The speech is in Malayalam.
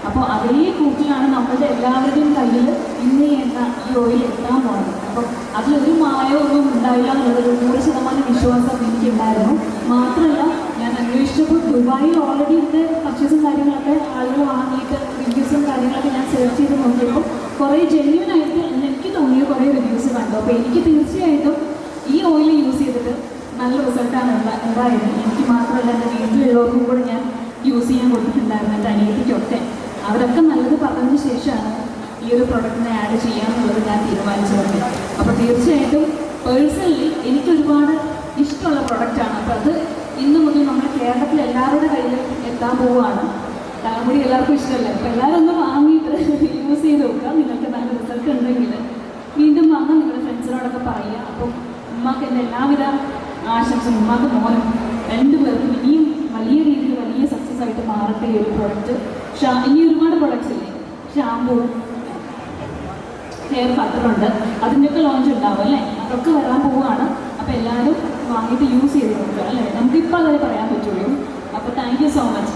അപ്പോൾ അതേ കൂട്ടിലാണ് നമ്മളുടെ എല്ലാവരുടെയും കയ്യിൽ ഇന്ന് എന്ന ഈ ഓയിൽ എത്താൻ പോകുന്നത്. അപ്പോൾ അതിലൊരു മായമൊന്നും ഉണ്ടായില്ല എന്നുള്ളൊരു 100% വിശ്വാസം എനിക്കുണ്ടായിരുന്നു. മാത്രമല്ല, ഞാൻ അന്വേഷിച്ചപ്പോൾ ദുബായിൽ ഓൾറെഡി ഇതിൻ്റെ പർച്ചേസും കാര്യങ്ങളൊക്കെ ആളുകൾ വാങ്ങിയിട്ട് റിവ്യൂസും കാര്യങ്ങളൊക്കെ ഞാൻ സെർച്ച് ചെയ്ത് നോക്കിയപ്പോൾ കുറേ ജെന്യൂനായിട്ട് എനിക്ക് തോന്നിയ കുറേ റിവ്യൂസ് കണ്ടു. അപ്പോൾ എനിക്ക് തീർച്ചയായിട്ടും ഈ ഓയിൽ യൂസ് ചെയ്തിട്ട് നല്ല റിസൾട്ടാണ് ഉണ്ടായത്. എനിക്ക് മാത്രമല്ല, എൻ്റെ വീട്ടിലുള്ളവർക്കും കൂടെ ഞാൻ യൂസ് ചെയ്യാൻ കൊടുത്തിട്ടുണ്ടായിരുന്നു, എൻ്റെ അനിയത്തിക്കൊക്കെ. അവരൊക്കെ നല്ലത് പറഞ്ഞതിന് ശേഷമാണ് ഈ ഒരു പ്രൊഡക്റ്റിനെ ആഡ് ചെയ്യാമെന്നുള്ളത് ഞാൻ തീരുമാനിച്ചത്. അപ്പോൾ തീർച്ചയായിട്ടും പേഴ്സണലി എനിക്ക് ഒരുപാട് ഇഷ്ടമുള്ള പ്രൊഡക്റ്റാണ്. അപ്പോൾ അത് ഇന്ന് മുതൽ നമ്മുടെ കേരളത്തിൽ എല്ലാവരുടെ കയ്യിൽ എത്താൻ പോവുകയാണ്. തലമുടി എല്ലാവർക്കും ഇഷ്ടമല്ലേ? അപ്പോൾ എല്ലാവരും ഒന്ന് വാങ്ങിയിട്ട് യൂസ് ചെയ്ത് നോക്കുക. നിങ്ങൾക്ക് നല്ല റിസൾട്ട് ഉണ്ടെങ്കിൽ വീണ്ടും വന്ന് നിങ്ങളുടെ ഫ്രണ്ട്സിനോടൊക്കെ പറയുക. അപ്പം ഉമ്മാക്ക് എൻ്റെ എല്ലാവിധ ആശംസയും, ഉമ്മാക്ക് മോനും രണ്ടുപേർക്കും ഇനിയും വലിയ രീതിയിൽ വലിയ സക്സസ് ആയിട്ട് മാറട്ടെ ഈ ഒരു പ്രൊഡക്റ്റ്. ഇനി ഒരുപാട് പ്രൊഡക്ട്സ് ഇല്ലേ, ഷാമ്പൂ, ഹെയർ കട്ടറുണ്ട്, അതിൻ്റെയൊക്കെ ലോഞ്ച് ഉണ്ടാവും അല്ലേ? അതൊക്കെ വരാൻ പോവുകയാണ്. അപ്പോൾ എല്ലാവരും വാങ്ങിയിട്ട് യൂസ് ചെയ്ത് നോക്കുക അല്ലേ? നമുക്കിപ്പോൾ അതേ പറയാൻ പറ്റുള്ളൂ. അപ്പോൾ താങ്ക് യു സോ മച്ച്.